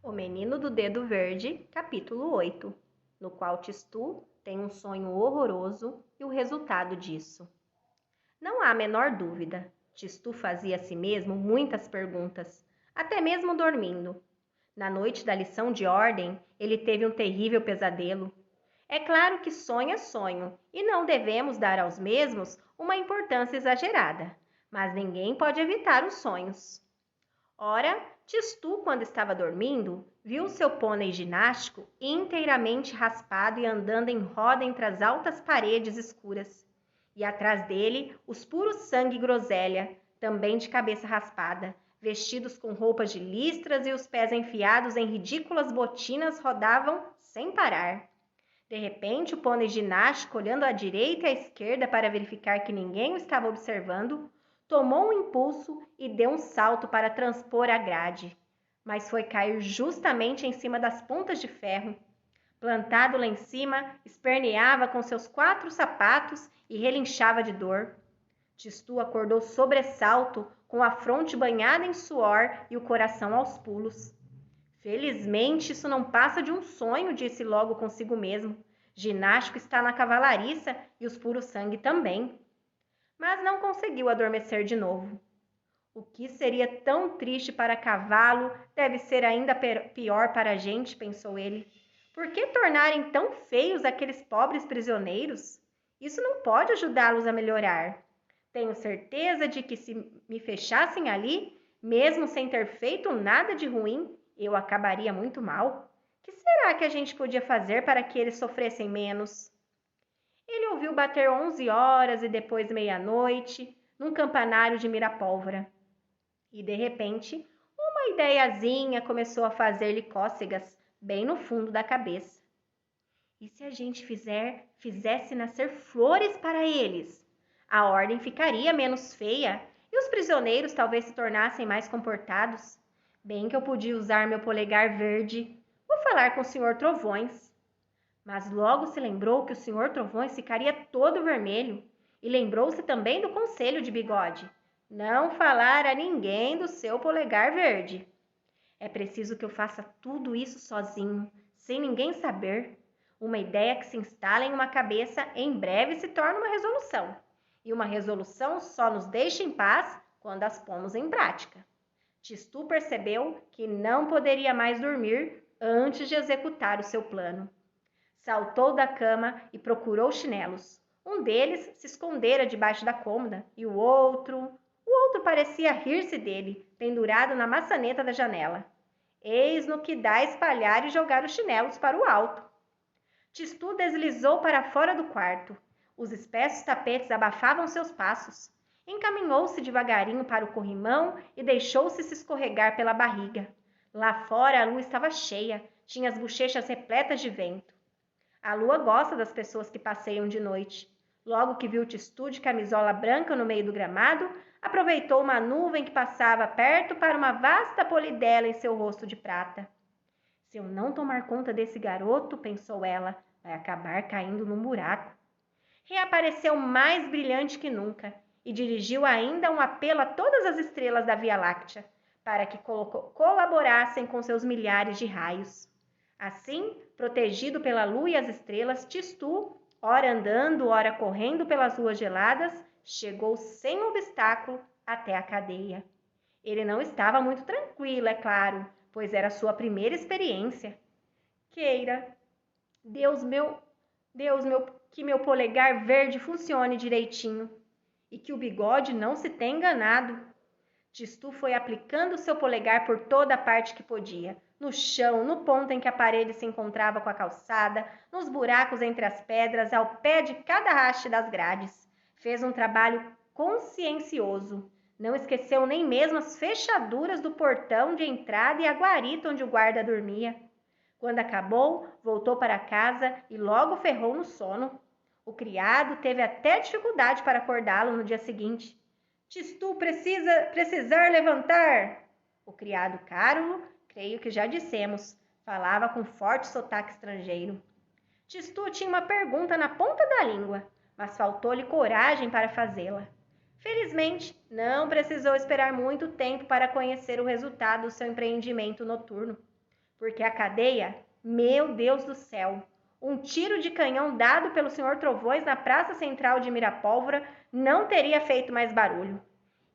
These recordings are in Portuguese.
O Menino do Dedo Verde, capítulo 8, no qual Tistu tem um sonho horroroso e o resultado disso. Não há a menor dúvida, Tistu fazia a si mesmo muitas perguntas, até mesmo dormindo. Na noite da lição de ordem, ele teve um terrível pesadelo. É claro que sonho é sonho e não devemos dar aos mesmos uma importância exagerada, mas ninguém pode evitar os sonhos. Ora, Tistu, quando estava dormindo, viu seu pônei ginástico inteiramente raspado e andando em roda entre as altas paredes escuras. E atrás dele, os puros sangue e groselha, também de cabeça raspada, vestidos com roupas de listras e os pés enfiados em ridículas botinas, rodavam sem parar. De repente, o pônei ginástico, olhando à direita e à esquerda para verificar que ninguém o estava observando, tomou um impulso e deu um salto para transpor a grade, mas foi cair justamente em cima das pontas de ferro. Plantado lá em cima, esperneava com seus 4 sapatos e relinchava de dor. Tistu acordou sobressalto, com a fronte banhada em suor e o coração aos pulos. Felizmente, isso não passa de um sonho, disse logo consigo mesmo. Ginástico está na cavalariça e os puros sangue também. Mas não conseguiu adormecer de novo. O que seria tão triste para cavalo deve ser ainda pior para a gente, pensou ele. Por que tornarem tão feios aqueles pobres prisioneiros? Isso não pode ajudá-los a melhorar. Tenho certeza de que se me fechassem ali, mesmo sem ter feito nada de ruim, eu acabaria muito mal. O que será que a gente podia fazer para que eles sofressem menos? Ele ouviu bater 11 horas e depois meia-noite, num campanário de Mirapólvora. E, de repente, uma ideiazinha começou a fazer-lhe cócegas bem no fundo da cabeça. E se a gente fizesse nascer flores para eles? A ordem ficaria menos feia e os prisioneiros talvez se tornassem mais comportados. Bem que eu podia usar meu polegar verde. Vou falar com o Sr. Trovões. Mas logo se lembrou que o Sr. Trovões ficaria todo vermelho e lembrou-se também do conselho de Bigode. Não falar a ninguém do seu polegar verde. É preciso que eu faça tudo isso sozinho, sem ninguém saber. Uma ideia que se instala em uma cabeça em breve se torna uma resolução. E uma resolução só nos deixa em paz quando as pomos em prática. Tistu percebeu que não poderia mais dormir antes de executar o seu plano. Saltou da cama e procurou chinelos. Um deles se escondera debaixo da cômoda e o outro parecia rir-se dele, pendurado na maçaneta da janela. Eis no que dá espalhar e jogar os chinelos para o alto. Tistu deslizou para fora do quarto. Os espessos tapetes abafavam seus passos. Encaminhou-se devagarinho para o corrimão e deixou-se se escorregar pela barriga. Lá fora a lua estava cheia, tinha as bochechas repletas de vento. A lua gosta das pessoas que passeiam de noite. Logo que viu Tistu de camisola branca no meio do gramado, aproveitou uma nuvem que passava perto para uma vasta polidela em seu rosto de prata. Se eu não tomar conta desse garoto, pensou ela, vai acabar caindo num buraco. Reapareceu mais brilhante que nunca e dirigiu ainda um apelo a todas as estrelas da Via Láctea para que colaborassem com seus milhares de raios. Assim, protegido pela lua e as estrelas, Tistu, ora andando, ora correndo pelas ruas geladas, chegou sem obstáculo até a cadeia. Ele não estava muito tranquilo, é claro, pois era sua primeira experiência. Queira, Deus meu, que meu polegar verde funcione direitinho e que o Bigode não se tenha enganado. Tistu foi aplicando seu polegar por toda a parte que podia, no chão, no ponto em que a parede se encontrava com a calçada, nos buracos entre as pedras, ao pé de cada haste das grades. Fez um trabalho consciencioso. Não esqueceu nem mesmo as fechaduras do portão de entrada e a guarita onde o guarda dormia. Quando acabou, voltou para casa e logo ferrou no sono. O criado teve até dificuldade para acordá-lo no dia seguinte. Tistu precisar levantar. O criado Cárulo, creio que já dissemos, falava com forte sotaque estrangeiro. Tistu tinha uma pergunta na ponta da língua, mas faltou-lhe coragem para fazê-la. Felizmente, não precisou esperar muito tempo para conhecer o resultado do seu empreendimento noturno. porque a cadeia, meu Deus do céu, um tiro de canhão dado pelo Sr. Trovões na praça central de Mirapólvora não teria feito mais barulho.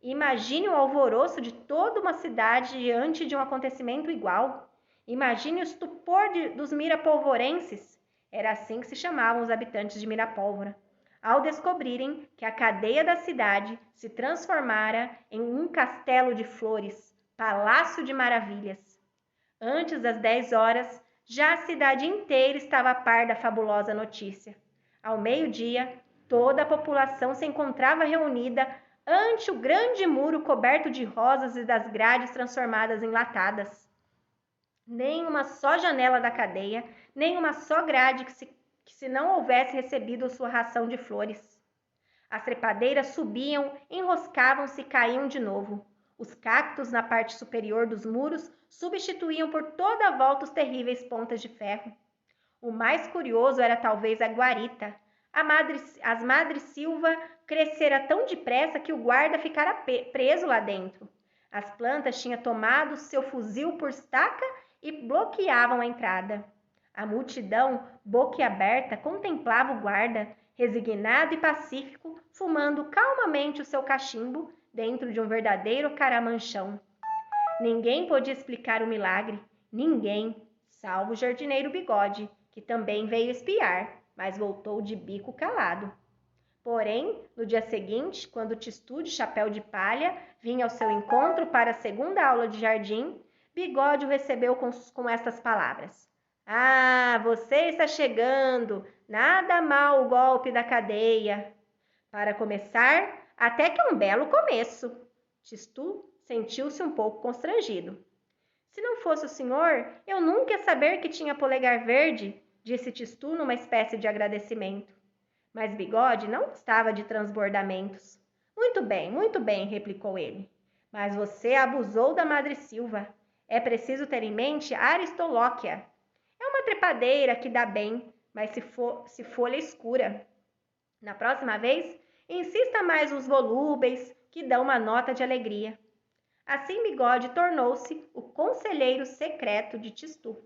Imagine o alvoroço de toda uma cidade diante de um acontecimento igual. Imagine o estupor dos mirapolvorenses. Era assim que se chamavam os habitantes de Mirapólvora, ao descobrirem que a cadeia da cidade se transformara em um castelo de flores, palácio de maravilhas. Antes das 10 horas, já a cidade inteira estava a par da fabulosa notícia. Ao meio-dia, toda a população se encontrava reunida ante o grande muro coberto de rosas e das grades transformadas em latadas. Nem uma só janela da cadeia, nem uma só grade que se não houvesse recebido sua ração de flores. As trepadeiras subiam, enroscavam-se e caíam de novo. Os cactos na parte superior dos muros substituíam por toda a volta os terríveis pontas de ferro. O mais curioso era talvez a guarita. As madressilva crescera tão depressa que o guarda ficara preso lá dentro. As plantas tinham tomado seu fuzil por estaca e bloqueavam a entrada. A multidão, boquiaberta, contemplava o guarda, resignado e pacífico, fumando calmamente o seu cachimbo dentro de um verdadeiro caramanchão. Ninguém podia explicar o milagre, ninguém, salvo o jardineiro Bigode, que também veio espiar, mas voltou de bico calado. Porém, no dia seguinte, quando Tistu, de chapéu de palha, vinha ao seu encontro para a segunda aula de jardim, Bigode o recebeu com estas palavras: "Ah, você está chegando! Nada mal o golpe da cadeia. Para começar, até que é um belo começo." Tistu sentiu-se um pouco constrangido. "Se não fosse o senhor, eu nunca ia saber que tinha polegar verde", disse Tistu numa espécie de agradecimento. Mas Bigode não gostava de transbordamentos. Muito bem, replicou ele. "Mas você abusou da madressilva. É preciso ter em mente a aristolóquia. É uma trepadeira que dá bem, mas se folha escura. Na próxima vez, insista mais nos volúveis, que dão uma nota de alegria." Assim Bigode tornou-se o conselheiro secreto de Tistu.